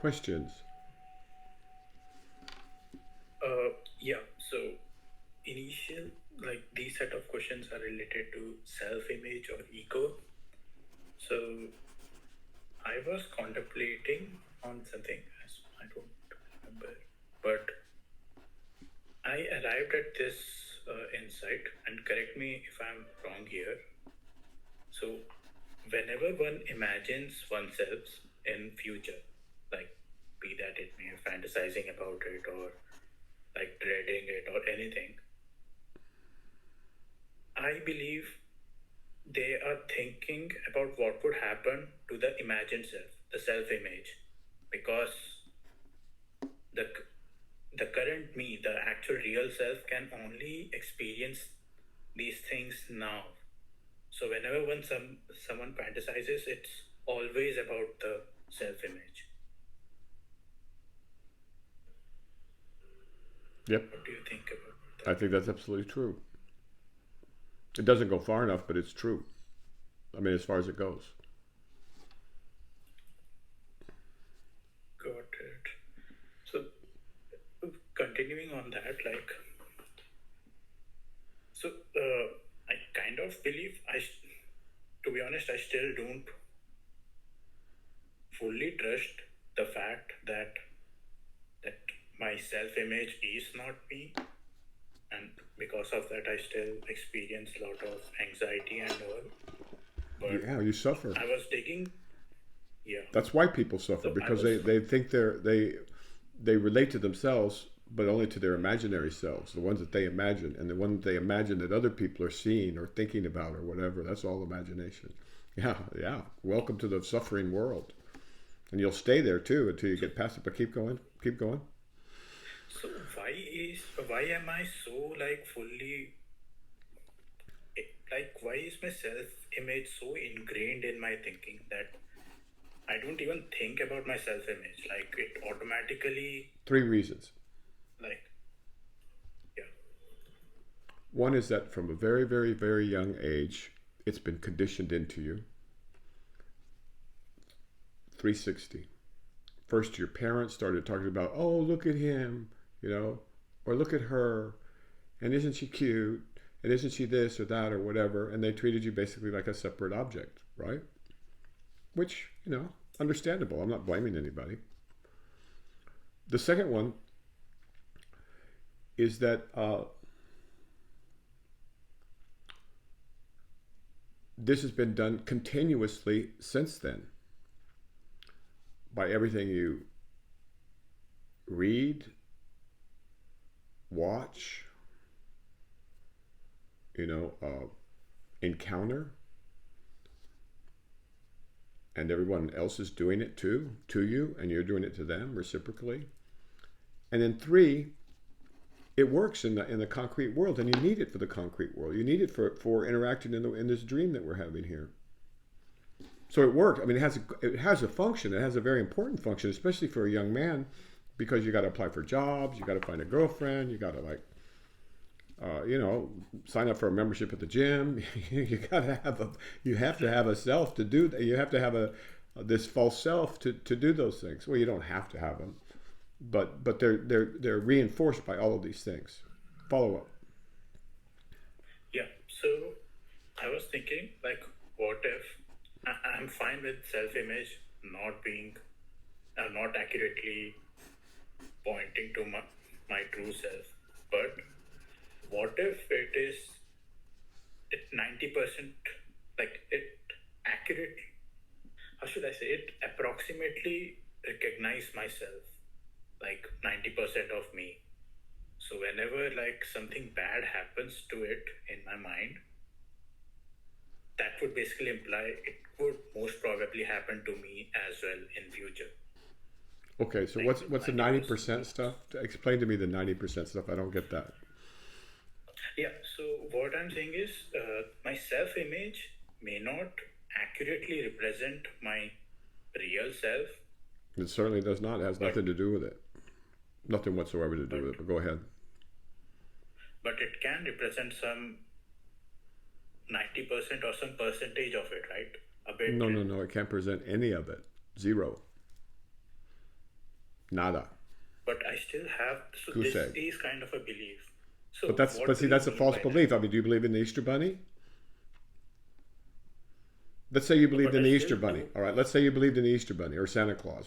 Questions? Yeah, so initial, like these set of questions are related to self-image or ego. So I was contemplating on something, I don't remember, but I arrived at this insight, and correct me if I'm wrong here. So whenever one imagines oneself in future, like be that it may fantasizing about it or like dreading it or anything, I believe they are thinking about what would happen to the imagined self, the self-image, because the the current me, the actual real self, can only experience these things now. So whenever someone fantasizes, it's always about the self-image. Yep. What do you think about I that? think that's absolutely true. It doesn't go far enough, but it's true. I mean, as far as it goes. Got it. So continuing on that, like, so I kind of believe to be honest, I still don't fully trust the fact that my self-image is not me, and because of that, I still experience a lot of anxiety and all. But Yeah, you suffer. I was digging, yeah. That's why people suffer, So I because was, they think they relate to themselves, but only to their imaginary selves, the ones that they imagine, and the one that they imagine that other people are seeing or thinking about or whatever. That's all imagination. Yeah, yeah. Welcome to the suffering world, and you'll stay there too until you so get past it. But keep going, keep going. so why am I so like fully like why is my self-image so ingrained in my thinking that I don't even think about my self-image. Like it automatically, Three reasons. like, yeah, One is that from a very, very, very young age, it's been conditioned into you. 360. First, your parents started talking about, oh, look at him, you know, or look at her, and isn't she cute? And isn't she this or that or whatever? And they treated you basically like a separate object, right? Which, understandable. I'm not blaming anybody. The second one is that this has been done continuously since then by everything you read, watch, encounter, and everyone else is doing it too, to you, and you're doing it to them reciprocally. And then three, it works in the concrete world, and you need it for the concrete world. You need it for interacting in this dream that we're having here. So it works. I mean, it has a function. It has a very important function, especially for a young man, because you got to apply for jobs, you got to find a girlfriend, you got to sign up for a membership at the gym. You have to have a self to do that. You have to have this false self to do those things. Well, you don't have to have them, but they're reinforced by all of these things. Follow up. yeah. So I was thinking, like, what if I'm fine with self-image not being, not accurately pointing to my true self, but what if it is it 90% like it accurate? How should I say it? Approximately recognize myself like 90% of me. So whenever like something bad happens to it in my mind, that would basically imply it would most probably happen to me as well in future. Okay, so Like what's the 90%. 90% stuff? Explain to me the 90% stuff. I don't get that. Yeah, so what I'm saying is my self image may not accurately represent my real self, It certainly does not. It has but nothing to do with it. Nothing whatsoever to do but with it. But go ahead. but it can represent some 90% or some percentage of it, right? A bit. No, no, no. It can't present any of it. Zero. Nada. But I still have, so Goose this egg. is kind of a belief. So But that's, what but do see, you that's a mean false by belief. I mean, do you believe in the Easter Bunny? Let's say you that? believed But in I the still Easter Bunny. do. All right, let's say you believed in the Easter Bunny or Santa Claus.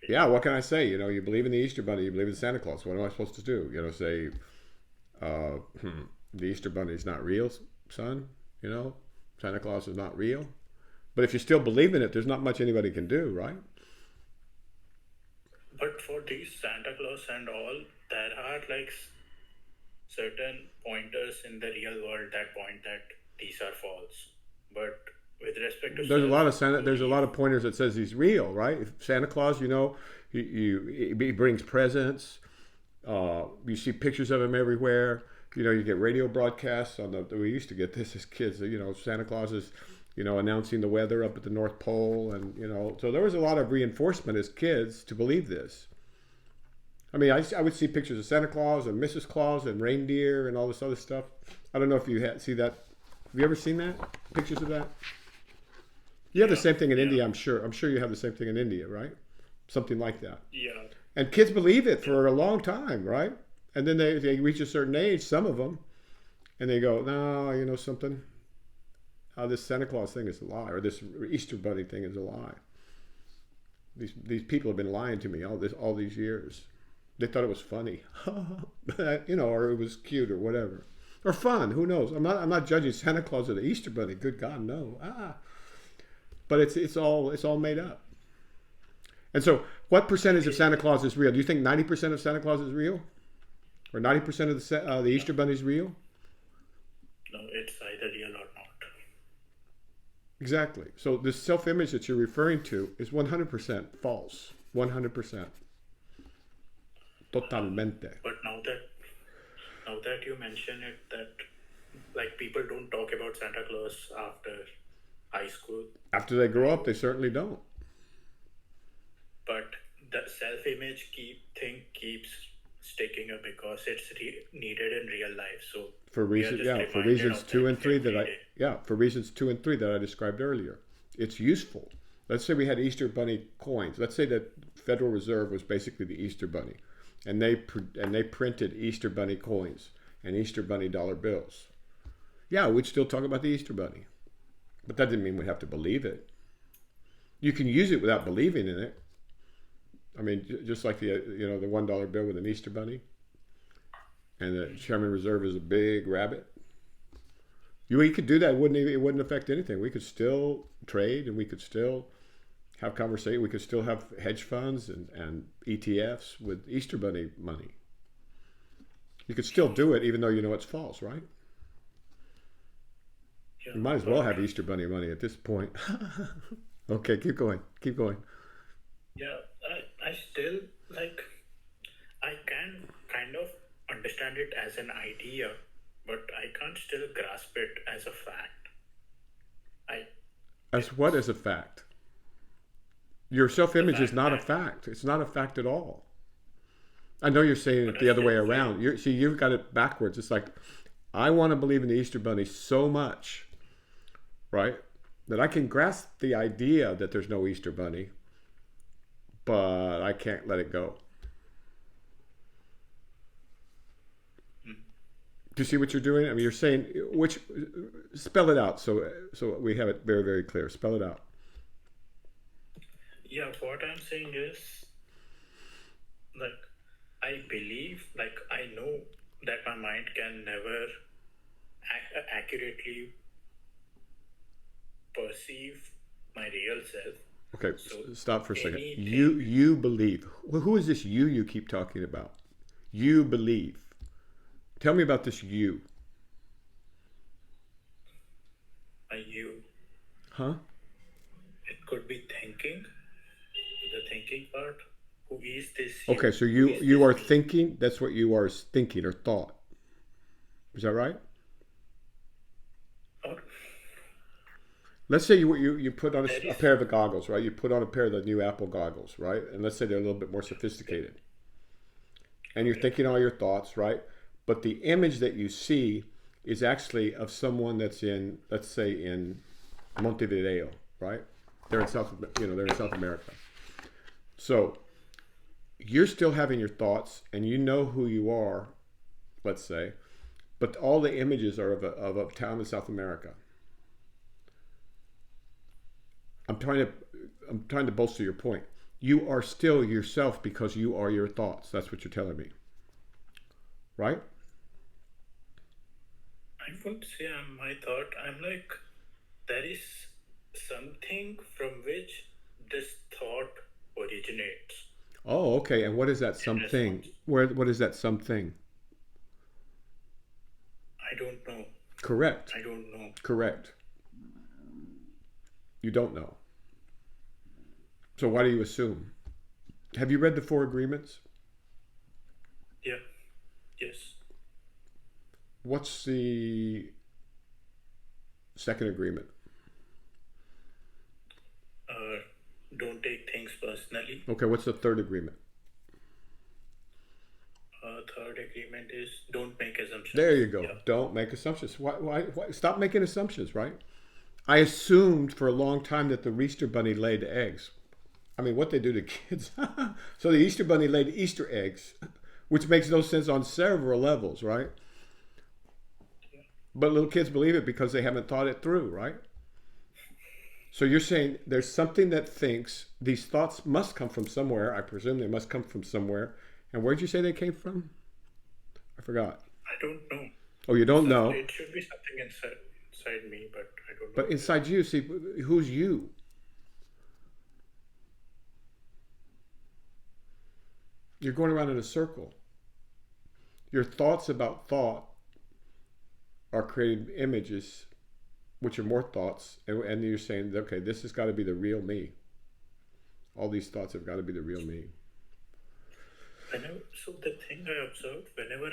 Okay. Yeah, what can I say? You know, you believe in the Easter Bunny, you believe in Santa Claus. What am I supposed to do? You know, say, uh, the Easter Bunny is not real, son. You know, Santa Claus is not real. But if you still believe in it, there's not much anybody can do, right? But for these Santa Claus and all, there are like certain pointers in the real world that point that these are false. But with respect to There's a lot of there's a belief, lot of pointers that says he's real, right? If Santa Claus, you know, he brings presents. You see pictures of him everywhere. You know, you get radio broadcasts on the. We used to get this as kids. You know, Santa Claus is, you know, announcing the weather up at the North Pole, and you know, so there was a lot of reinforcement as kids to believe this. I mean, I would see pictures of Santa Claus and Mrs. Claus and reindeer and all this other stuff. I don't know if you see that. Have you ever seen that? Pictures of that? You have the same thing in India, I'm sure. I'm sure you have the same thing in India, right? Something like that. yeah, And kids believe it for a long time, right? And then they reach a certain age, some of them, and they go, no, you know something? This Santa Claus thing is a lie, or this Easter Bunny thing is a lie. These people have been lying to me all these years. They thought it was funny, you know, or it was cute or whatever, or fun. Who knows? I'm not judging Santa Claus or the Easter Bunny. Good God, no. But it's all made up. And so, what percentage of Santa Claus is real? Do you think 90% of Santa Claus is real, or 90% of the Easter Bunny is real? no, it's either real or not. Exactly. So this self-image that you're referring to is 100% false. 100%. Totalmente. But now that you mention it, that like people don't talk about Santa Claus after high school, After they grow up, they certainly don't. but the self-image keeps sticking up because it's needed in real life. So For we are reasons, just yeah, for reminded reasons of 2 that and 3 every that day. for reasons 2 and 3 that I described earlier. It's useful. Let's say we had Easter Bunny coins. Let's say that Federal Reserve was basically the Easter Bunny, and they printed Easter Bunny coins and Easter Bunny dollar bills. Yeah, we'd still talk about the Easter Bunny, but that didn't mean we'd have to believe it. You can use it without believing in it. I mean, just like the the $1 bill with an Easter Bunny, and the Sherman Reserve is a big rabbit. We could do that. It wouldn't affect anything. We could still trade, and we could still have conversation. We could still have hedge funds and ETFs with Easter Bunny money. You could still do it, even though you know it's false, right? Yeah, You might as well have Easter Bunny money at this point. Okay, keep going. Keep going. yeah, I still like, I can kind of understand it as an idea, but I can't still grasp it as a fact. As what is a fact? Your self-image is fact not a that- fact. It's not a fact at all. I know you're saying it But the I other way still around. You've got it backwards. It's like, I want to believe in the Easter Bunny so much, right, that I can grasp the idea that there's no Easter Bunny, but I can't let it go. Do you see what you're doing? I mean, you're saying spell it out so we have it very, very clear. Spell it out. Yeah, what I'm saying is, like, I believe, like, I know that my mind can never accurately perceive my real self. Okay, So stop for a second. anything- You believe. Who is this you keep talking about? You believe. Tell me about this you. You, Huh? it could be thinking, the thinking part. Who is this? Okay, so Who is you this are me? thinking. That's what you are thinking or thought. Is that right? Or, Let's say you put on That a is- pair of the goggles, right? You put on a pair of the new Apple goggles, right? And let's say they're a little bit more sophisticated. And you're thinking all your thoughts, right? But the image that you see is actually of someone that's in, let's say, in Montevideo, right? They're in South America. So you're still having your thoughts and you know who you are, let's say, but all the images are of a town in South America. I'm trying to bolster your point. You are still yourself because you are your thoughts. That's what you're telling me. Right? I won't say I'm my thought. I'm like, there is something from which this thought originates. Oh, okay. And what is that In something? response, What is that something? I don't know. Correct. I don't know. Correct. You don't know. So why do you assume? Have you read the Four Agreements? Yeah. Yes. What's the second agreement? Don't take things personally. Okay, what's the third agreement? Third agreement is don't make assumptions. There you go. Yeah. Don't make assumptions. Why? Stop making assumptions, right? I assumed for a long time that the Easter Bunny laid eggs. I mean, what they do to kids. So the Easter Bunny laid Easter eggs, which makes no sense on several levels, right? But little kids believe it because they haven't thought it through, right? So you're saying there's something that thinks these thoughts must come from somewhere. I presume they must come from somewhere. And where'd you say they came from? I forgot. I don't know. Oh, you don't know. It should be something inside me, but I don't know. But inside you, see, who's you? You're going around in a circle. Your thoughts about thought are creating images, which are more thoughts, and you're saying, okay, this has got to be the real me. All these thoughts have got to be the real me. So the thing I observed, whenever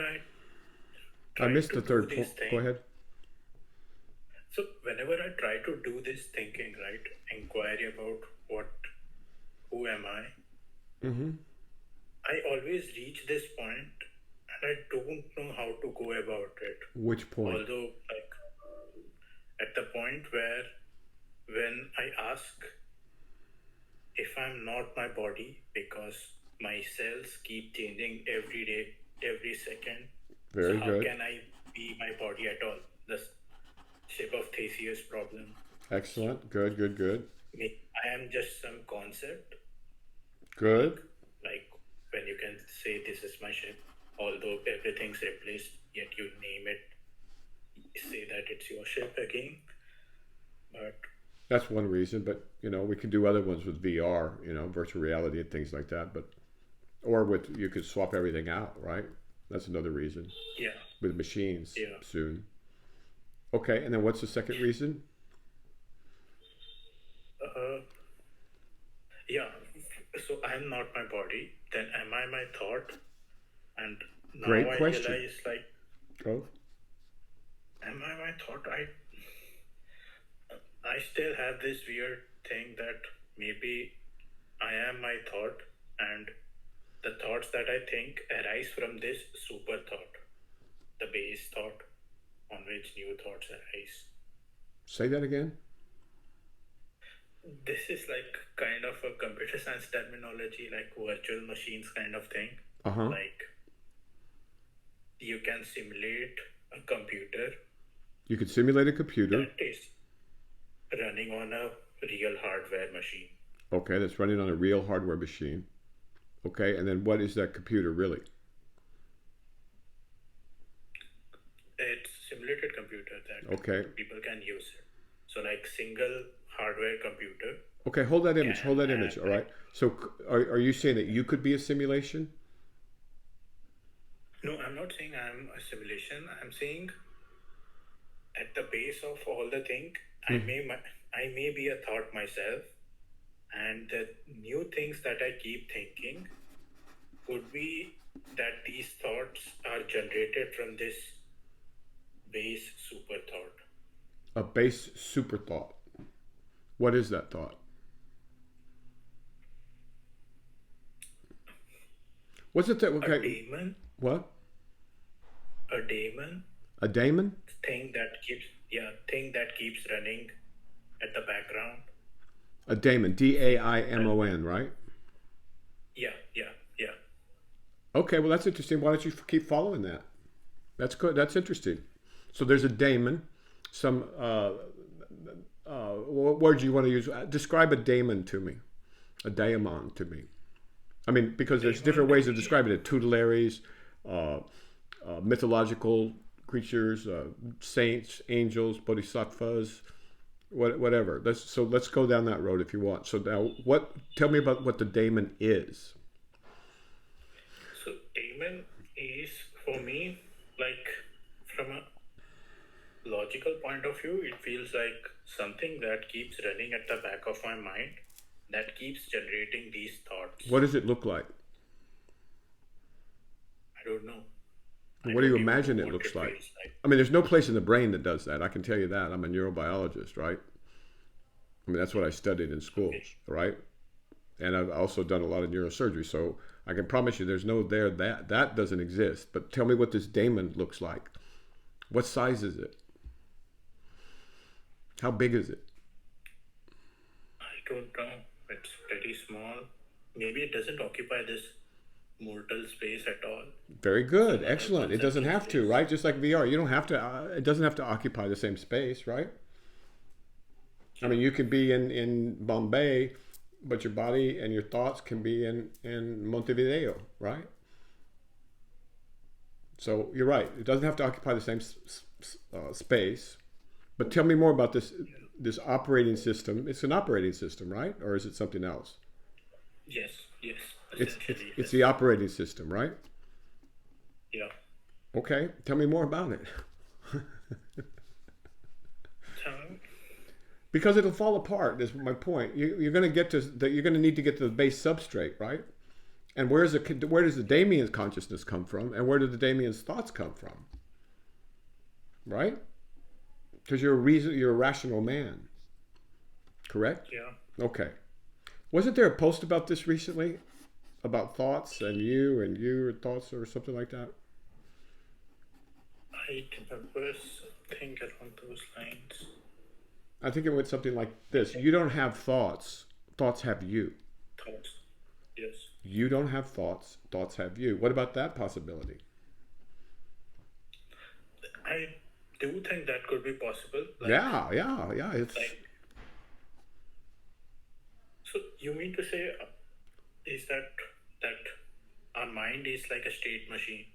I missed the third point. Go ahead. So whenever I try to do this thinking, right, inquiry about who am I, Mm-hmm. I always reach this point and I don't know how to go about it. Which point? Although, like, at the point where when I ask if I'm not my body because my cells keep changing every day, every second. Very so good. How can I be my body at all? The shape of Theseus problem. Excellent. Good, good, good. I am just some concept. Good. Like when you can say this is my ship, although everything's replaced, yet you name it, say that it's your ship again. But that's one reason, but we can do other ones with VR, virtual reality and things like that. But you could swap everything out, right? That's another reason. Yeah. With machines Yeah. soon. Okay, and then what's the second reason? Yeah. So I'm not my body. Then am I my thought? And now Great I question. realize, like, Go. am I my thought? I still have this weird thing that maybe I am my thought, and the thoughts that I think arise from this super thought, the base thought on which new thoughts arise. Say that again. This is like kind of a computer science terminology, like virtual machines kind of thing. Uh-huh. Like you can simulate a computer. You could simulate a computer. That is running on a real hardware machine. Okay, that's running on a real hardware machine. Okay, and then what is that computer really? It's simulated computer that Okay. people can use. So like single hardware computer. Okay, hold that image. Yeah, Hold that image. All right. So, are you saying that you could be a simulation? No, I'm not saying I'm a simulation. I'm saying at the base of all the thing, I may be a thought myself, and the new things that I keep thinking could be that these thoughts are generated from this base super thought. A base super thought. What is that thought? What's it that? Okay. A daemon. What? A daemon. A daemon? Thing that keeps running at the background. A daemon. D-A-I-M-O-N, right? Yeah. Okay, well that's interesting. Why don't you keep following that? That's good. That's interesting. So there's a daemon. Some what word do you want to use? Describe a daemon to me. A daemon to me. I mean, because there's different ways of describing it. Tutelaries, mythological creatures, saints, angels, bodhisattvas, whatever. Let's go down that road if you want. So now, tell me about what the daemon is. So daemon is, for me, like, from a logical point of view, it feels like something that keeps running at the back of my mind, that keeps generating these thoughts. What does it look like? I don't know. What do you imagine it looks like? I mean, there's no place in the brain that does that. I can tell you that. I'm a neurobiologist, right? I mean, that's what I studied in school, right? And I've also done a lot of neurosurgery, so I can promise you there's no there. That doesn't exist. But tell me what this daemon looks like. What size is it? How big is it? I don't know. It's pretty small. Maybe it doesn't occupy this mortal space at all. Very good. Excellent. It doesn't have to, right? Just like VR. You don't have to, it doesn't have to occupy the same space, right? I mean, you could be in Bombay, but your body and your thoughts can be in Montevideo, right? So you're right. It doesn't have to occupy the same space. But tell me more about this operating system. It's an operating system, right? Or is it something else? Yes. It's the operating system, right? Yeah. Okay. Tell me more about it. Because it'll fall apart. Is my point. You're going to get to that. You're going to need to get to the base substrate, right? And where does the Damien's consciousness come from, and where do the Damien's thoughts come from? Right? Because you're a rational man. Correct? Yeah. Okay. Wasn't there a post about this recently? About thoughts and your thoughts or something like that? I remember something along those lines. I think it went something like this. You don't have thoughts. Thoughts have you. Thoughts. Yes. You don't have thoughts. Thoughts have you. What about that possibility? I do think that could be possible. Yeah. It's so you mean to say is that our mind is like a state machine?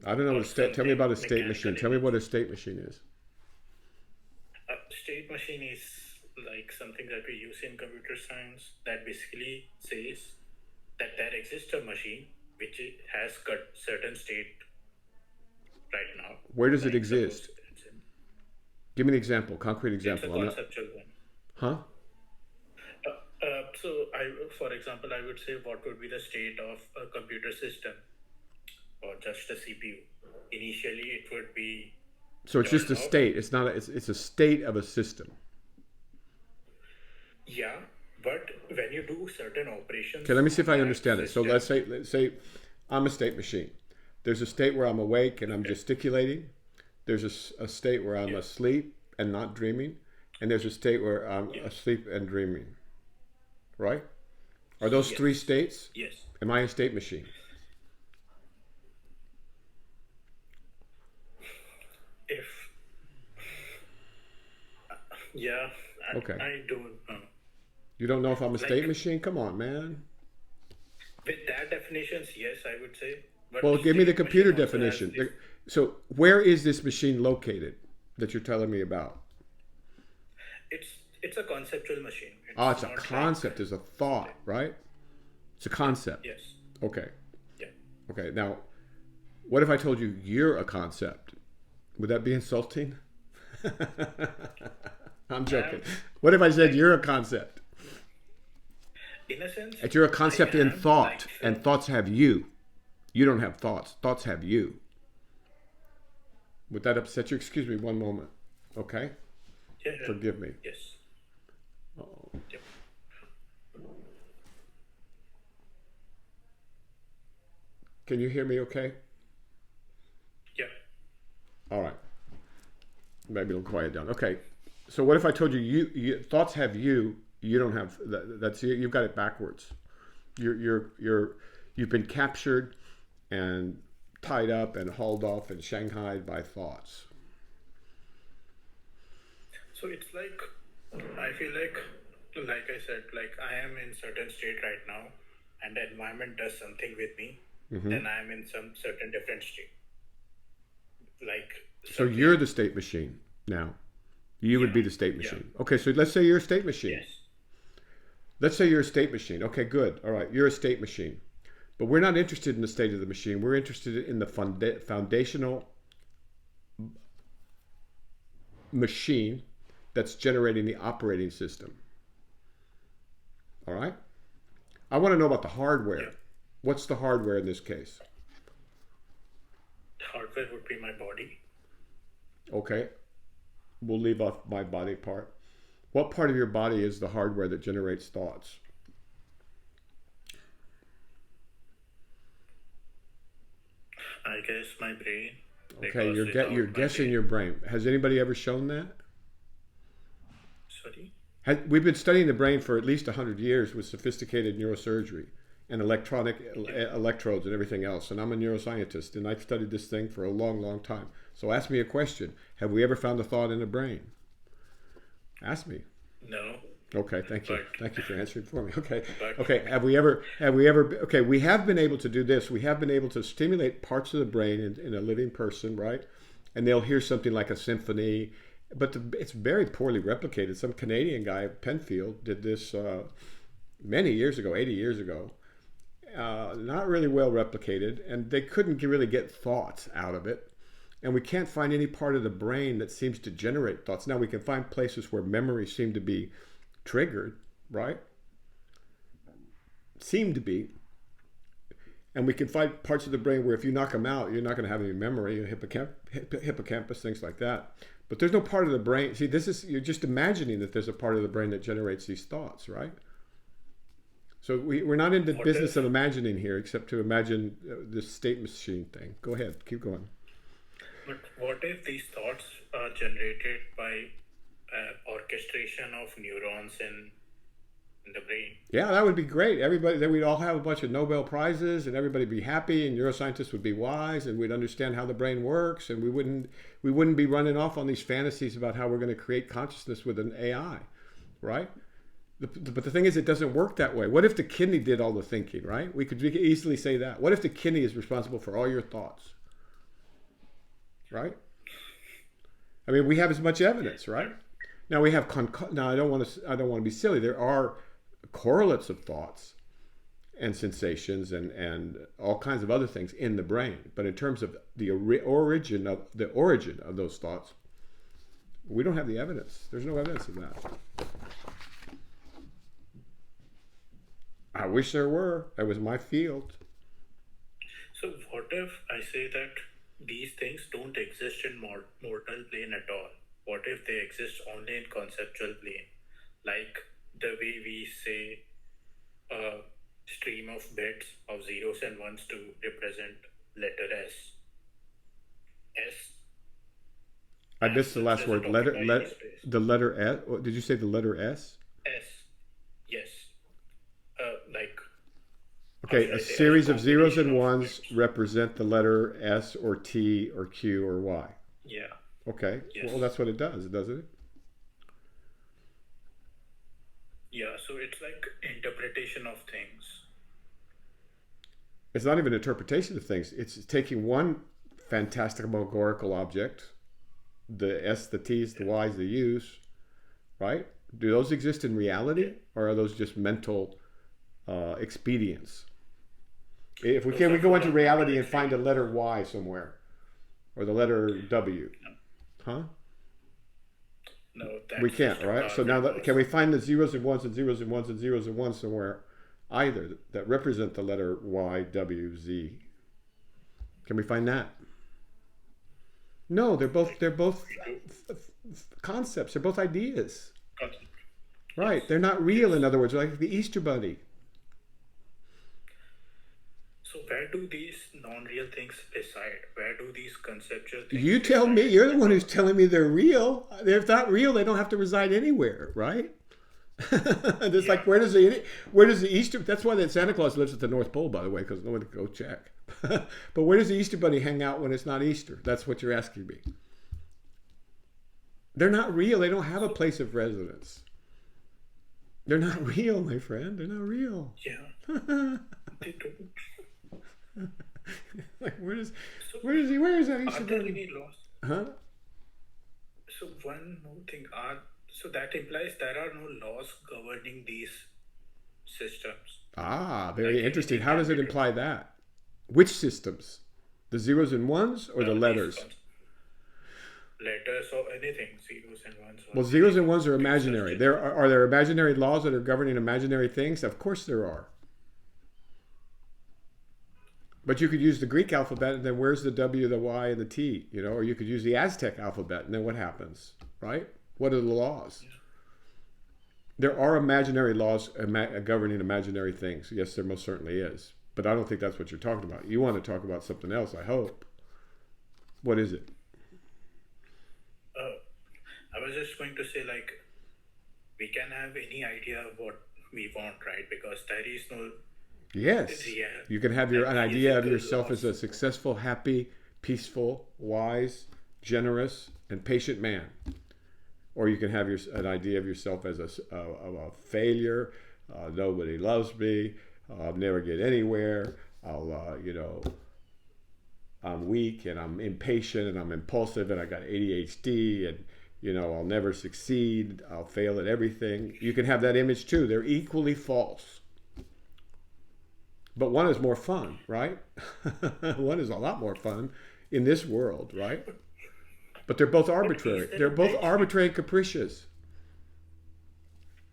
I don't know what tell me about a state machine. Tell me what a state machine is. A state machine is like something that we use in computer science that basically says that there exists a machine which has got certain state right now. Where does it exist? Give me an example, concrete example. It's a conceptual one. Huh? For example, I would say what would be the state of a computer system or just a CPU. Initially, it would be. So it's just a state. It's not. It's a state of a system. Yeah, but when you do certain operations. Okay, let me see if I understand it. So let's say I'm a state machine. There's a state where I'm awake and I'm gesticulating. There's a state where I'm asleep and not dreaming, and there's a state where I'm asleep and dreaming. Right? Are those three states? Yes. Am I a state machine? Okay. I don't know. You don't know if I'm a state machine? Come on, man. With that definitions, yes, I would say. But Well, give me the computer definition. So where is this machine located that you're telling me about? It's a conceptual machine. It's a concept. It's a thought, right? It's a concept. Yes. Okay. Yeah. Okay. Now, what if I told you you're a concept? Would that be insulting? I'm joking. What if I said you're a concept? In a sense. That you're a concept in thought, and thoughts have you. You don't have thoughts. Thoughts have you. Would that upset you? Excuse me one moment. Okay? Yeah. Forgive me. Yes. Uh-oh. Yep. Can you hear me okay? Yeah. All right. Maybe it'll quiet down. Okay. So what if I told you, you thoughts have you, you don't have, that's you've got it backwards. You've been captured and tied up and hauled off and shanghaied by thoughts. So it's like, I feel like I said, like I am in certain state right now, and the environment does something with me, then I am in some certain different state. Like, So you're the state machine now. You would be the state machine. Okay, so let's say you're a state machine. yes, Let's say you're a state machine. Okay, good. All right, you're a state machine. But we're not interested in the state of the machine. We're interested in the foundational machine that's generating the operating system. All right? I want to know about the hardware. Yeah. What's the hardware in this case? hardware would be my body. Okay. We'll leave off my body part. What part of your body is the hardware that generates thoughts? I guess my brain. Okay, because you're without my guessing brain- your brain. Has anybody ever shown that? Sorry. We've been studying the brain for at least 100 years with sophisticated neurosurgery and electronic electrodes and everything else. And I'm a neuroscientist, and I've studied this thing for a long, long time. So ask me a question. Have we ever found a thought in the brain? Ask me. No. Okay, thank you. But- Thank you for answering for me. Okay. But- Okay, have we ever, okay, we have been able to do this. We have been able to stimulate parts of the brain in a living person, right? And they'll hear something like a symphony, but it's very poorly replicated. Some Canadian guy, Penfield, did this many years ago, 80 years ago. Not really well replicated, and they couldn't really get thoughts out of it. And we can't find any part of the brain that seems to generate thoughts. Now, we can find places where memories seem to be triggered, right? Seem to be. And we can find parts of the brain where if you knock them out, you're not going to have any memory, hippocampus, things like that. But there's no part of the brain. See, you're just imagining that there's a part of the brain that generates these thoughts, right? So we're not in the business of imagining here, except to imagine this state machine thing. Go ahead, keep going. But what if these thoughts are generated by orchestration of neurons in the brain? Yeah, that would be great. Everybody, then we'd all have a bunch of Nobel Prizes, and everybody would be happy, and neuroscientists would be wise, and we'd understand how the brain works, and we wouldn't be running off on these fantasies about how we're going to create consciousness with an AI, right? But the thing is, it doesn't work that way. What if the kidney did all the thinking, right? We could easily say that. What if the kidney is responsible for all your thoughts, right? I mean, we have as much evidence, right? Now we have now I don't want to be silly. There are correlates of thoughts and sensations and all kinds of other things in the brain, but in terms of the origin of those thoughts, we don't have the evidence. There's no evidence of that. I wish there were. That was my field. So what if I say that these things don't exist in mortal plane at all? What if they exist only in conceptual plane? Like the way we say a stream of bits of zeros and ones to represent letter S. S. I missed the last word. The letter S. Did you say the letter S? S. Yes. Like. Okay, a series of zeros and ones represent the letter S or T or Q or Y. Yeah. Okay. Yes. Well, that's what it does, doesn't it? Yeah, so it's like interpretation of things. It's not even interpretation of things. It's taking one phantasmagorical object, the S, the T's, the Y's, the U's, right? Do those exist in reality, or are those just mental expedients? If we can, we go into reality and find a letter Y somewhere, or the letter W, huh? No, that's We can't, just a right? So card now, that can we find the zeros and ones and zeros and ones and zeros and ones somewhere, either that represent the letter Y, W, Z? Can we find that? No, they're both concepts. They're both ideas, concept. right? They're not real. In other words, like the Easter Bunny. So where do these non-real things reside? Where do these conceptual things You tell reside? me. You're the one who's telling me they're real. If not real, they don't have to reside anywhere, right? It's like where does the Easter? That's why that Santa Claus lives at the North Pole, by the way, because no one can go check. But where does the Easter Bunny hang out when it's not Easter? That's what you're asking me. They're not real. They don't have a place of residence. They're not real, my friend. They're not real. Yeah, they don't. Like where is So, that Easter are there Bunny? any laws? Huh? So one more thing, so that implies there are no laws governing these systems. Ah, very Like interesting. anything How can does it be imply that? Which systems? The zeros and ones or the these letters? letters or anything, zeros and ones. Or Well, zeros and ones are anything. imaginary. Are there imaginary laws that are governing imaginary things? Of course there are. But you could use the Greek alphabet, and then where's the W, the Y, and the T? You know, or you could use the Aztec alphabet, and then what happens, right? What are the laws? There are imaginary laws governing imaginary things. Yes, there most certainly is. But I don't think that's what you're talking about. You want to talk about something else, I hope. What is it? I was just going to say, like, we can have any idea of what we want, right? Because there is no Yes. real. You can have an idea of yourself laws. as a successful, happy, peaceful, wise, generous, and patient man. Or you can have an idea of yourself as a failure. Nobody loves me. I'll never get anywhere. I'm weak and I'm impatient and I'm impulsive and I got ADHD and, I'll never succeed. I'll fail at everything. You can have that image too. They're equally false. But one is more fun, right? One is a lot more fun in this world, right? But they're both arbitrary. They're both arbitrary and capricious.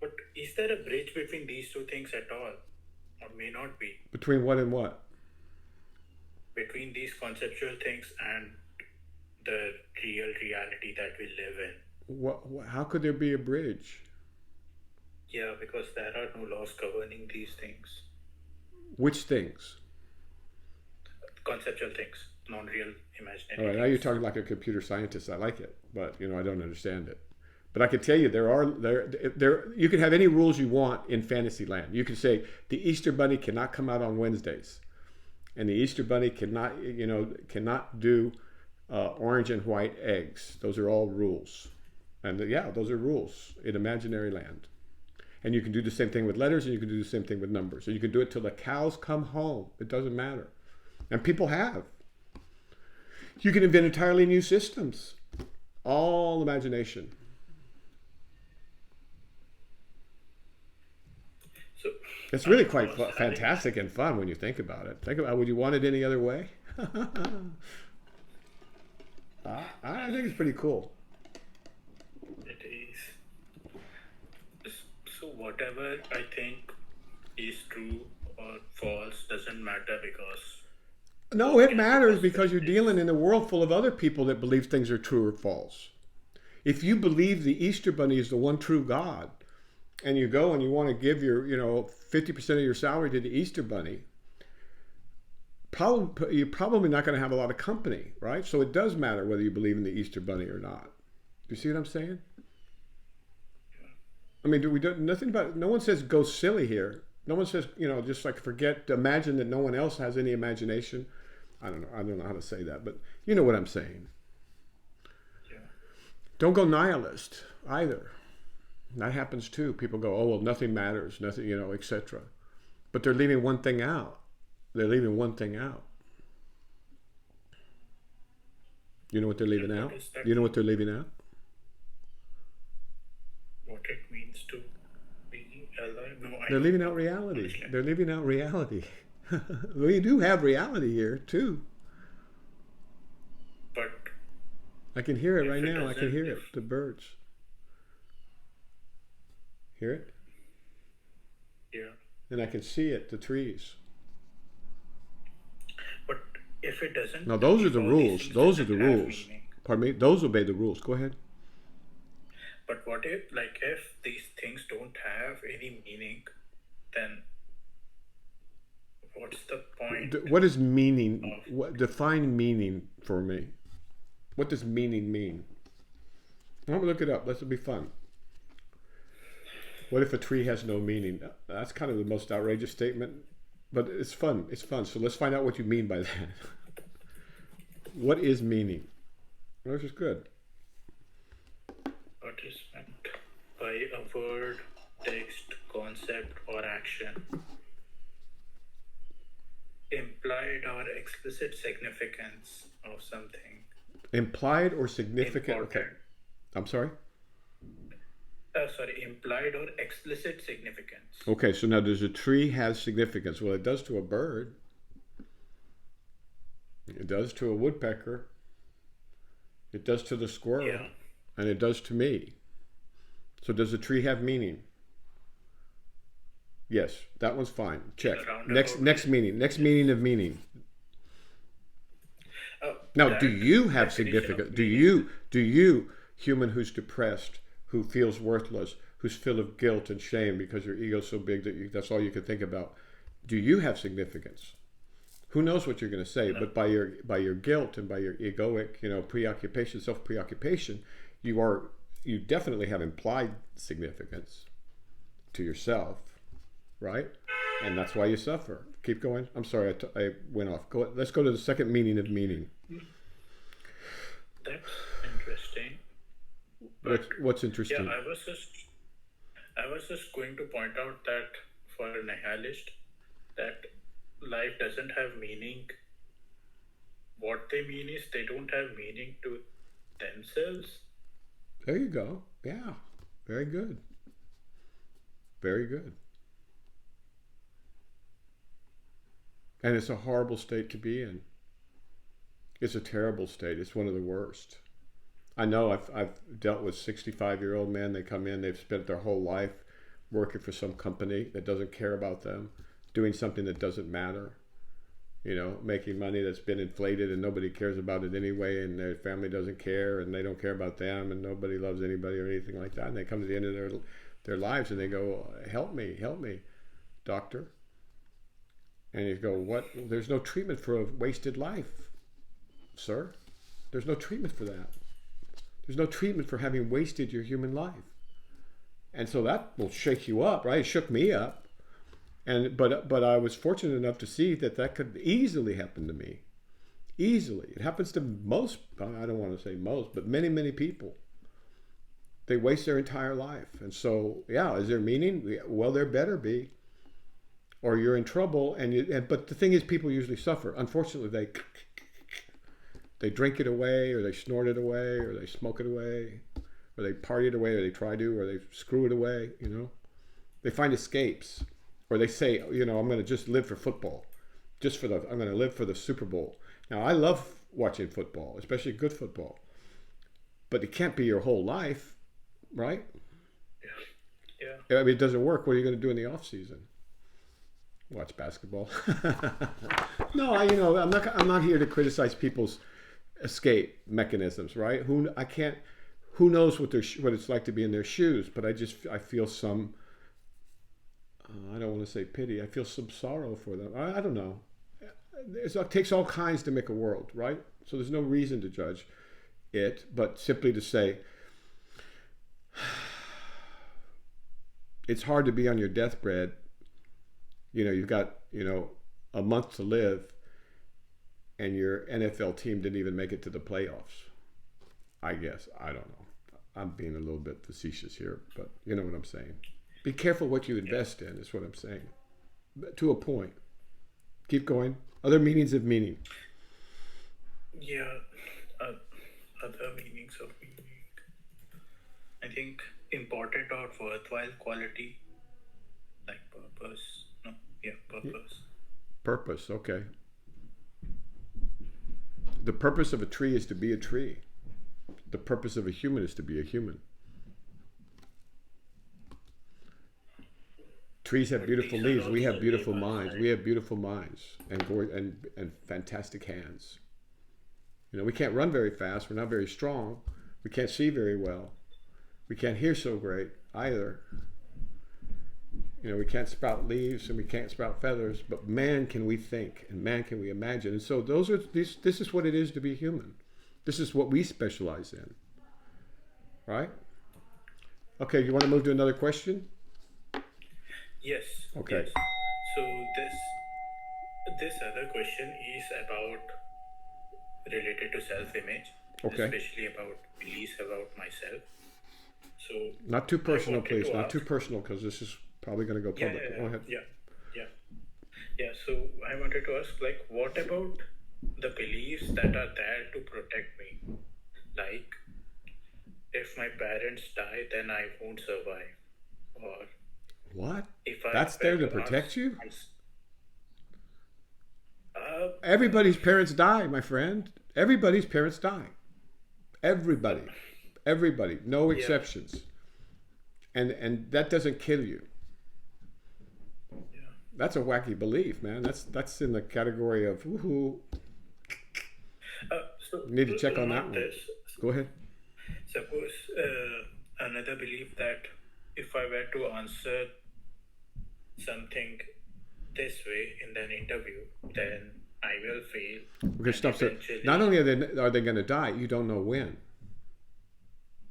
But is there a bridge between these two things at all? Or may not be? Between what and what? Between these conceptual things and the real reality that we live in. How could there be a bridge? Yeah, because there are no laws governing these things. Which things? Conceptual things, non-real, imaginary. All right, now you're talking like a computer scientist. I like it, but I don't understand it. But I can tell you there you can have any rules you want in fantasy land. You can say the Easter Bunny cannot come out on Wednesdays, and the Easter Bunny cannot do orange and white eggs. Those are all rules, and those are rules in imaginary land. And you can do the same thing with letters, and you can do the same thing with numbers. And you can do it till the cows come home. It doesn't matter. And people have. You can invent entirely new systems. All imagination. So It's really quite fantastic and fun when you think about it. Would you want it any other way? I think it's pretty cool. it is. So whatever I think is true or false doesn't matter because No, it matters because you're dealing in a world full of other people that believe things are true or false. If you believe the Easter Bunny is the one true God, and you go and you want to give your 50% of your salary to the Easter Bunny, you're probably not going to have a lot of company, right? So it does matter whether you believe in the Easter Bunny or not. Do you see what I'm saying? I mean, no one says go silly here. No one says, just like imagine that no one else has any imagination. I don't know how to say that, but you know what I'm saying. yeah. Don't go nihilist either. That happens too. People go, oh, well, nothing matters, nothing, etc. But they're leaving one thing out. You know what they're leaving out? You know what they're leaving out? What it means to be alive? No, They're leaving out reality. Honestly. They're leaving out reality. We do have reality here too. But I can hear it If right it now. I can doesn't- hear it. if- The birds. Hear it? yeah, And I can see it, the trees. but if it doesn't, Now those are if the all these rules. things Those are the doesn't have rules. meaning, Pardon me? Those obey the rules. Go ahead. But what if these things don't have any meaning, then what's the point? What is meaning? Define meaning for me. What does meaning mean? I'm going to look it up. This will be fun. What if a tree has no meaning? That's kind of the most outrageous statement but it's fun. It's fun. So let's find out what you mean by that. What is meaning? This is good. What is meant by a word, text, concept, or action? Implied or explicit significance of something. Implied or significant? Important. Okay. I'm sorry? Implied or explicit significance. Okay, so now does a tree have significance? Well, it does to a bird. It does to a woodpecker. It does to the squirrel. Yeah. And it does to me. So does a tree have meaning? Yes, that one's fine. Check. Next meaning. Next meaning of meaning. Now, do you have significance? Do you, human who's depressed, who feels worthless, who's full of guilt and shame because your ego's so big that that's all you can think about, do you have significance? Who knows what you're going to say? No. But by your guilt and by your egoic, preoccupation, self-preoccupation, you definitely have implied significance to yourself, right? And that's why you suffer. Keep going. I'm sorry, I went off. Let's go to the second meaning of meaning. That's interesting. What's interesting? Yeah, I was just going to point out that for a nihilist, that life doesn't have meaning. What they mean is they don't have meaning to themselves. There you go. Yeah. Very good. Very good. And it's a horrible state to be in. It's a terrible state. It's one of the worst. I know I've dealt with 65-year-old men. They come in, they've spent their whole life working for some company that doesn't care about them, doing something that doesn't matter, making money that's been inflated and nobody cares about it anyway, and their family doesn't care and they don't care about them and nobody loves anybody or anything like that. And they come to the end of their lives and they go, help me, doctor. And you go, what? There's no treatment for a wasted life, sir. There's no treatment for that. There's no treatment for having wasted your human life. And so that will shake you up, right? It shook me up. But I was fortunate enough to see that could easily happen to me. Easily. It happens to most, I don't want to say most, but many, many people. They waste their entire life. And so, yeah, is there meaning? Well, there better be. Or you're in trouble. But the thing is, people usually suffer. Unfortunately, they drink it away, or they snort it away, or they smoke it away, or they party it away, or they try to, or they screw it away, They find escapes. Or they say, I'm going to just live for football. I'm going to live for the Super Bowl. Now, I love watching football, especially good football. But it can't be your whole life, right? Yeah. I mean, it doesn't work. What are you going to do in the off season? Watch basketball. No, I'm not here to criticize people's escape mechanisms, right? Who knows what it's like to be in their shoes? But I feel some. I don't want to say pity. I feel some sorrow for them. I don't know. It takes all kinds to make a world, right? So there's no reason to judge it, but simply to say, it's hard to be on your deathbed. You've got, a month to live and your NFL team didn't even make it to the playoffs. I guess. I don't know. I'm being a little bit facetious here, but you know what I'm saying. Be careful what you invest in, is what I'm saying. To a point. Keep going. Other meanings of meaning. Yeah. Other meanings of meaning. I think important or worthwhile quality, like purpose. Purpose. Purpose, okay. The purpose of a tree is to be a tree. The purpose of a human is to be a human. Trees have beautiful leaves. We have beautiful minds. We have beautiful minds and fantastic hands. We can't run very fast. We're not very strong. We can't see very well. We can't hear so great either. We can't sprout leaves and we can't sprout feathers, but man, can we think and man, can we imagine. And so this is what it is to be human. This is what we specialize in. Right? Okay, you want to move to another question? Yes. Okay. Yes. So this other question is about related to self-image, Okay. especially about beliefs about myself. So Not too I personal, wanted please. to Not too ask. personal, because this is probably going to go Yeah, public. Go ahead. yeah, yeah, yeah. So I wanted to ask, like, what about the beliefs that are there to protect me? Like, if my parents die, then I won't survive. Or What? if I That's were there to to protect you? uh, Everybody's parents die, my friend. Everybody's parents die. Everybody. Everybody. No yeah, exceptions. And that doesn't kill you. yeah. That's a wacky belief, man. That's in the category of woohoo. So You need to check on that not one. this. Go ahead. Suppose another belief that if I were to answer something this way in an interview, then I will fail. Okay, and stop. So eventually, not only are they going to die, you don't know when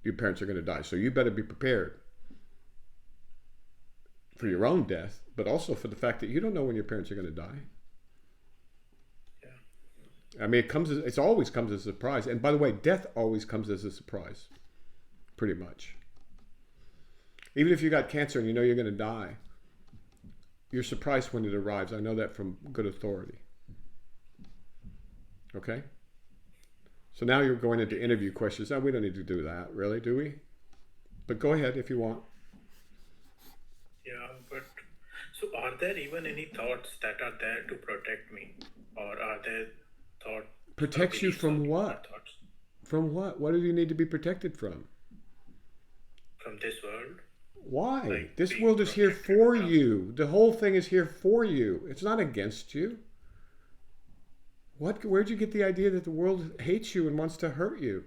your parents are going to die. So you better be prepared for your own death, but also for the fact that you don't know when your parents are going to die. yeah, I mean, it always comes as a surprise. And by the way, death always comes as a surprise, pretty much. Even if you got cancer and you know you're going to die, you're surprised when it arrives. I know that from good authority. Okay? So now you're going into interview questions. We don't need to do that, really, do we? But go ahead if you want. yeah. But so, are there even any thoughts that are there to protect me, or are there thoughts? Protects you from what? Thoughts From what? What do you need to be protected from? from this world? Why? Like This being world is here protected for from- you. The whole thing is here for you. It's not against you. Where'd you get the idea that the world hates you and wants to hurt you?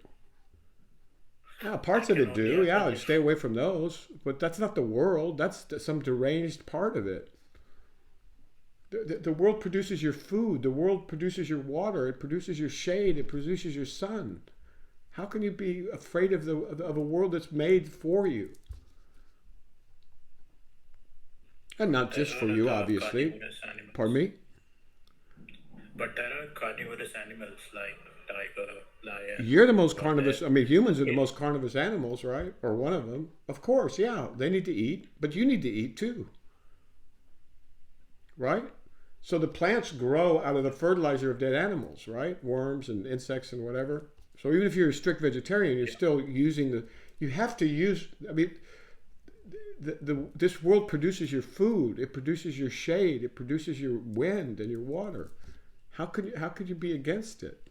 Yeah, parts of it do. Yeah, stay away from those. But that's not the world. That's some deranged part of it. The world produces your food. The world produces your water. It produces your shade. It produces your sun. How can you be afraid of a world that's made for you? And not just for you, obviously. carnivorous animals. Pardon me? But there are carnivorous animals like tiger, lion. You're the most carnivorous. I mean, humans are the most carnivorous animals, right? Or one of them. Of course, yeah. They need to eat, but you need to eat too. Right? So the plants grow out of the fertilizer of dead animals, right? Worms and insects and whatever. So even if you're a strict vegetarian, you're still using you have to use, I mean, this world produces your food, it produces your shade, it produces your wind and your water. How could you be against it?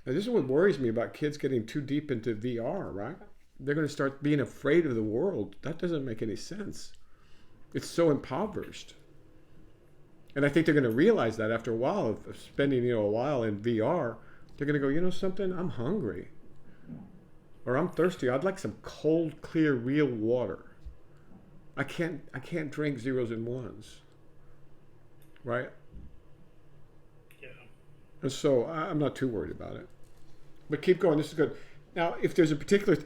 And this is what worries me about kids getting too deep into VR, right? They're going to start being afraid of the world. That doesn't make any sense. It's so impoverished. And I think they're going to realize that after a while of spending, a while in VR, they're going to go, you know something? I'm hungry. Or I'm thirsty. I'd like some cold, clear, real water. I can't drink zeros and ones. Right? Yeah. And so I'm not too worried about it. But keep going. This is good. Now, if there's a particular,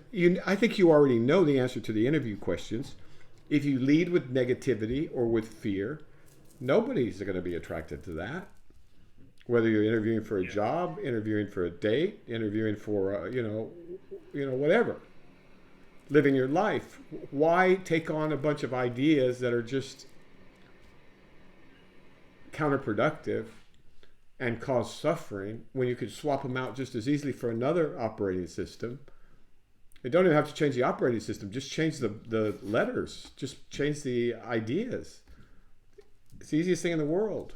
I think you already know the answer to the interview questions. If you lead with negativity or with fear, nobody's going to be attracted to that. Whether you're interviewing for a job, interviewing for a date, interviewing for whatever, living your life. Why take on a bunch of ideas that are just counterproductive and cause suffering when you could swap them out just as easily for another operating system? You don't even have to change the operating system. Just change the letters. Just change the ideas. It's the easiest thing in the world.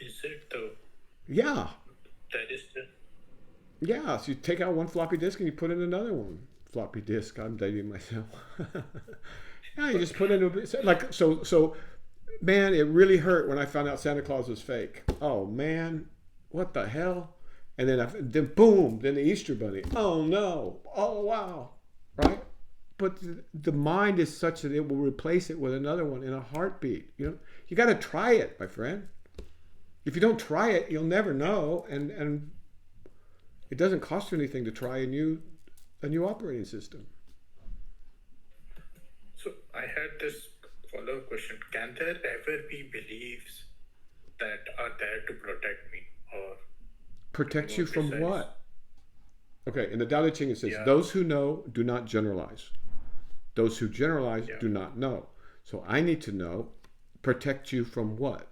Is it though? Yeah. That is the. Yeah. So you take out one floppy disk and you put in another one. Floppy disk. I'm dating myself. Yeah, you just put in so. Man, it really hurt when I found out Santa Claus was fake. Oh man, what the hell? And then boom, then the Easter Bunny. Oh no. Oh wow. Right? But the mind is such that it will replace it with another one in a heartbeat. You got to try it, my friend. If you don't try it, you'll never know. And it doesn't cost you anything to try a new operating system. So I had this follow-up question. Can there ever be beliefs that are there to protect me, or to be Protects more you from precise? what? Okay, in the Tao Te Ching it says, Yeah, those who know do not generalize. Those who generalize yeah, do not know. So I need to know, protect you from what?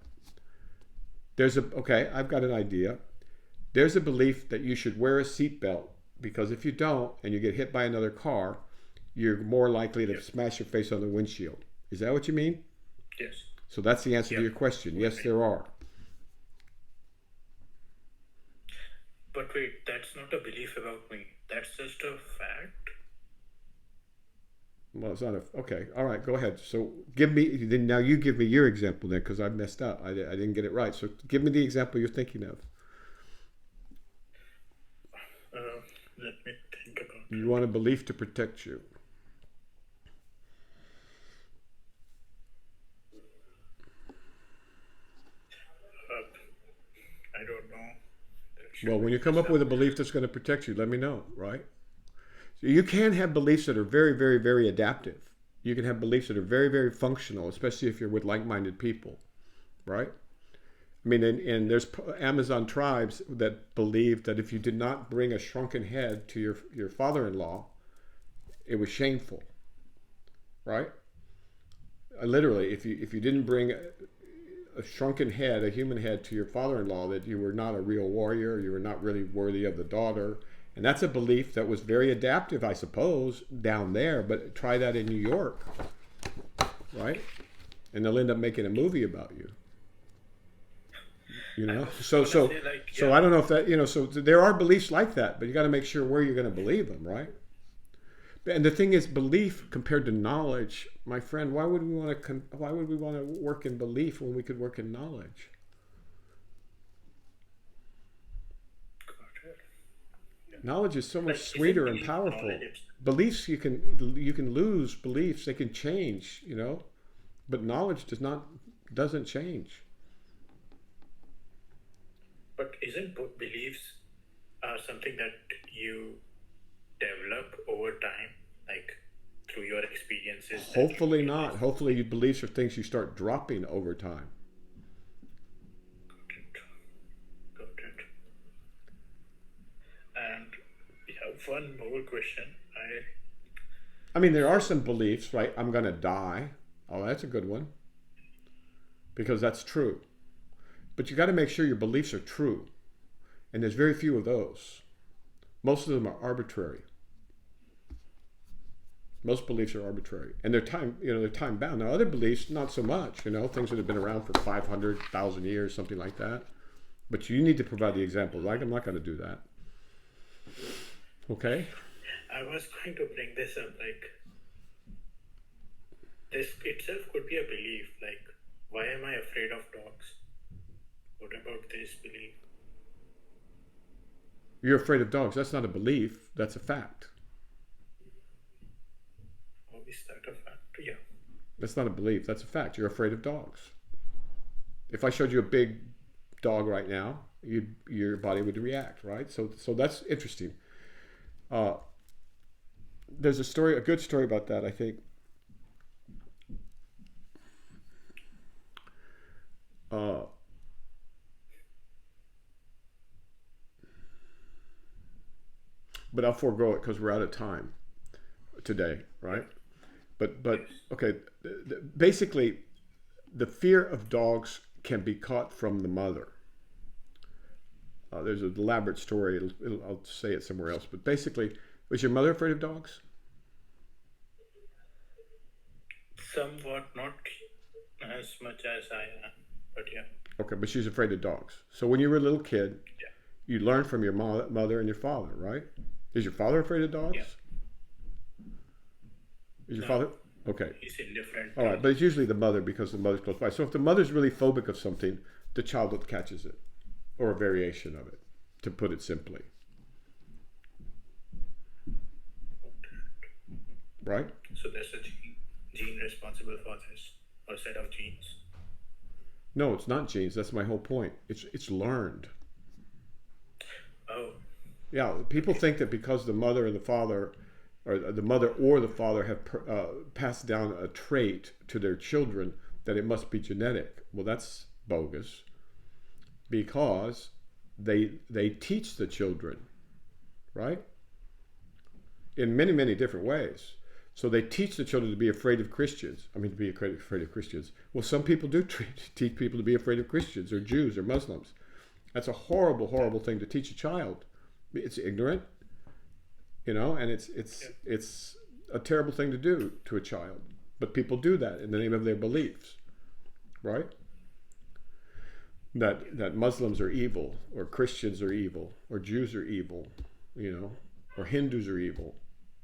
Okay, I've got an idea. There's a belief that you should wear a seatbelt because if you don't and you get hit by another car, you're more likely to yeah, smash your face on the windshield. Is that what you mean? yes, So that's the answer to yeah. your question. What I Yes, mean. there are. But wait, that's not a belief about me. That's just a fact. Well, it's not a. Okay, all right, go ahead. So give me, then now you give me your example then because I messed up. I didn't get it right. So give me the example you're thinking of. Let me think about You it. want a belief to protect you. I don't know. That Well, should when you make come this up up. with a belief that's going to protect you, let me know, right? So you can have beliefs that are very, very, very adaptive. You can have beliefs that are very, very functional, especially if you're with like-minded people, right? I mean, and there's Amazon tribes that believe that if you did not bring a shrunken head to your father-in-law, it was shameful, right? Literally, if you didn't bring a shrunken head, a human head, to your father-in-law, that you were not a real warrior, you were not really worthy of the daughter. And that's a belief that was very adaptive, I suppose, down there. But try that in New York, right? And they'll end up making a movie about you. You I know, was so gonna so say like, so yeah, I don't know if that, so there are beliefs like that, but you got to make sure where you're going to believe them, right? And the thing is, belief compared to knowledge, my friend. Why would we want to work in belief when we could work in knowledge? got it. Yeah. Knowledge is so much Like, isn't sweeter and belief knowledge? powerful. Beliefs, you can lose beliefs. They can change, but knowledge doesn't change. But isn't beliefs something that you develop over time, like through your experiences that you Hopefully realize? not. Hopefully, your beliefs are things you start dropping over time. Got it. Got it. And yeah, one more question. I mean, there are some beliefs, right? I'm going to die. Oh, that's a good one because that's true. But you got to make sure your beliefs are true, and there's very few of those. Most of them are arbitrary. Most beliefs are arbitrary, and they're time bound. Now, other beliefs, not so much. Things that have been around for 500,000 years, something like that. But you need to provide the examples. Like, I'm not going to do that. Okay. I was going to bring this up, like this itself could be a belief. Like, why am I afraid of dogs? What about this belief? You're afraid of dogs. That's not a belief. That's a fact. How is that a fact? Yeah. That's not a belief. That's a fact. You're afraid of dogs. If I showed you a big dog right now, your body would react, right? So that's interesting. There's a good story about that, I think. Uh, but I'll forego it because we're out of time today, right? But okay, basically, the fear of dogs can be caught from the mother. There's an elaborate story. I'll say it somewhere else. But basically, was your mother afraid of dogs? Somewhat, not as much as I am, but yeah. Okay, but she's afraid of dogs. So when you were a little kid, Yeah. you learned from your mother and your father, right? Is your father afraid of dogs? Yeah. Is your No, father? Okay. he's indifferent. All right, but it's usually the mother because the mother's close by. So if the mother's really phobic of something, the child catches it, or a variation of it, to put it simply. Right? So there's a gene responsible for this, or a set of genes. No, it's not genes. That's my whole point. It's learned. Oh, Yeah, people think that because the mother and the father or the mother or the father have passed down a trait to their children that it must be genetic. Well, that's bogus, because they teach the children, right? In many, many different ways. So they teach the children to be afraid of Christians. I mean, to be afraid of Christians. Well, some people do teach people to be afraid of Christians or Jews or Muslims. That's a horrible, horrible thing to teach a child. It's ignorant, and it's a terrible thing to do to a child. But people do that in the name of their beliefs, right? That Muslims are evil, or Christians are evil, or Jews are evil, or Hindus are evil.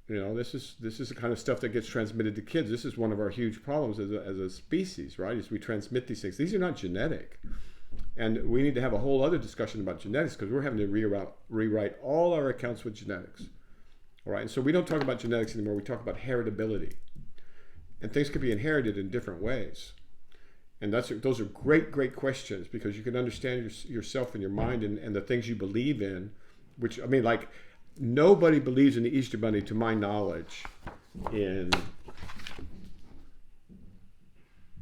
This is the kind of stuff that gets transmitted to kids. This is one of our huge problems as a species, right? Is we transmit these things. These are not genetic. And we need to have a whole other discussion about genetics, because we're having to rewrite all our accounts with genetics. All right, and so we don't talk about genetics anymore. We talk about heritability. And things can be inherited in different ways. And those are great, great questions, because you can understand yourself and your mind and the things you believe in, which, I mean, like, nobody believes in the Easter Bunny, to my knowledge.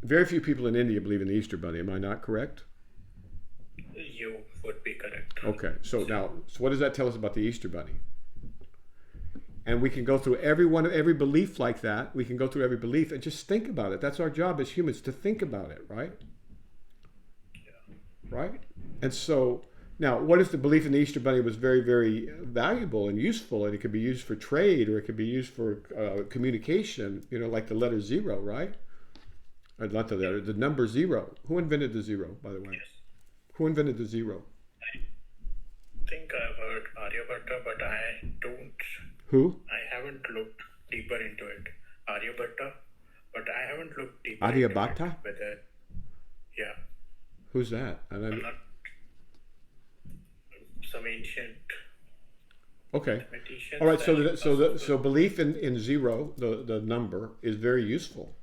Very few people in India believe in the Easter Bunny. Am I not correct? You would be correct. Okay, so what does that tell us about the Easter Bunny? And we can go through every belief like that. We can go through every belief and just think about it. That's our job as humans, to think about it, right? Yeah. Right? And so, now, what if the belief in the Easter Bunny was very, very valuable and useful, and it could be used for trade, or it could be used for communication, like the letter zero, right? Or not the letter, the number zero. Who invented the zero, by the way? Yes. Who invented the zero? I think I've heard Aryabhatta, but I don't. Who? I haven't looked deeper into it. Aryabhatta, but I haven't looked deeper Aryabhatta? into it. Whether, yeah. Who's that? I'm not, some ancient. Okay. Mathematicians. All right. So belief in zero, the number, is very useful.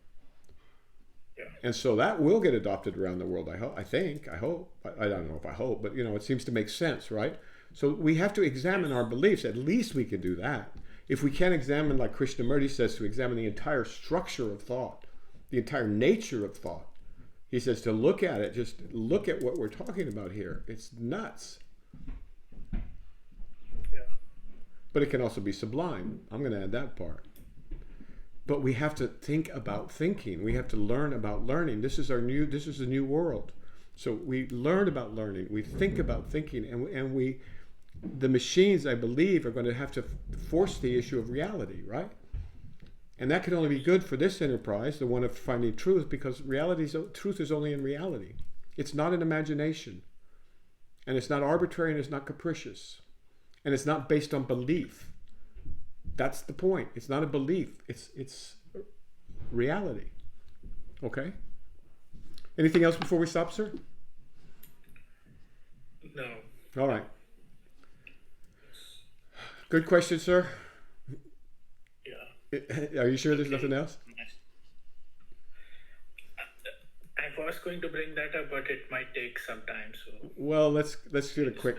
Yeah. And so that will get adopted around the world. I hope. I don't know if I hope, but it seems to make sense, right? So we have to examine our beliefs. At least we can do that. If we can't examine, like Krishnamurti says, to examine the entire structure of thought, the entire nature of thought. He says to look at it, just look at what we're talking about here. It's nuts. Yeah. But it can also be sublime. I'm going to add that part. But we have to think about thinking. We have to learn about learning. This is the new world. So we learn about learning. We think about thinking, and the machines, I believe, are going to have to force the issue of reality, right? And that can only be good for this enterprise, the one of finding truth, because truth is only in reality. It's not an imagination. And it's not arbitrary, and it's not capricious. And it's not based on belief. That's the point. It's not a belief. It's reality. Okay? Anything else before we stop, sir? No. All right. Good question, sir. Yeah. Are you sure there's nothing else? I was going to bring that up, but it might take some time. So. Well, let's do a quick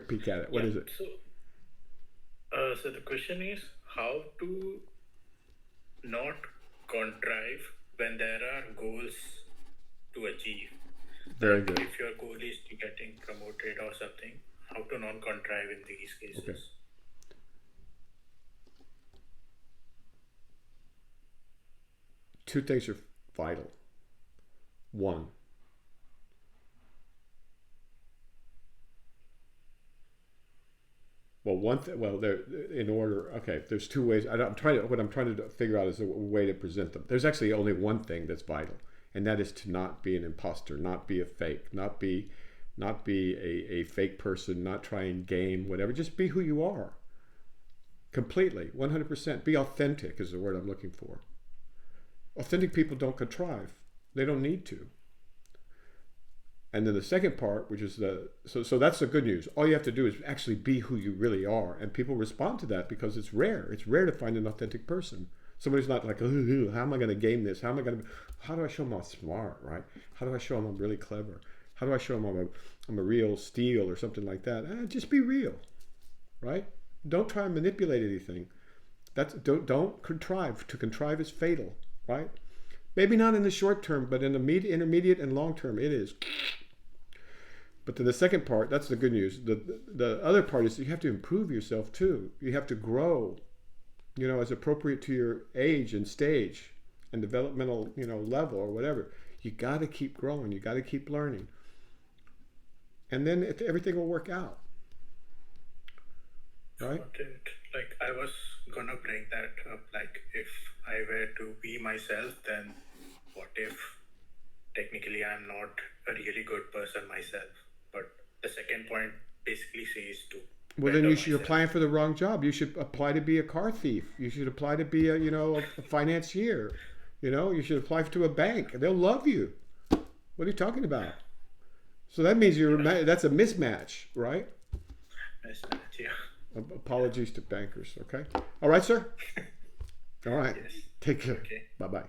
peek at it. What is it? So the question is how to not contrive when there are goals to achieve. Very good. If your goal is to getting promoted or something, how to not contrive in these cases. Okay. Two things are vital. One, there in order. Okay, there's two ways. What I'm trying to figure out is a way to present them. There's actually only one thing that's vital, and that is to not be an imposter, not be a fake, not be a fake person, not try and game whatever. Just be who you are. Completely, 100%. Be authentic is the word I'm looking for. Authentic people don't contrive. They don't need to. And then the second part, which is so that's the good news. All you have to do is actually be who you really are, and people respond to that because it's rare. It's rare to find an authentic person. Somebody's not like, oh, how am I going to game this? How do I show them I'm smart, right? How do I show them I'm really clever? How do I show them I'm a real steal or something like that? Just be real, right? Don't try and manipulate anything. Don't contrive. To contrive is fatal, right? Maybe not in the short term, but in the intermediate and long term, it is. But to the second part, that's the good news. The other part is you have to improve yourself too. You have to grow, as appropriate to your age and stage and developmental, level or whatever. You got to keep growing. You got to keep learning. And then everything will work out. Right? Like I was gonna bring that up. Like if I were to be myself, then what if technically I'm not a really good person myself? But the second point basically says to. Well, then you're applying for the wrong job. You should apply to be a car thief. You should apply to be a financier. You should apply to a bank. They'll love you. What are you talking about? So that means that's a mismatch, right? Mismatch, yeah. Apologies to bankers, okay? All right, sir? All right. Yes. Take care. Okay. Bye-bye.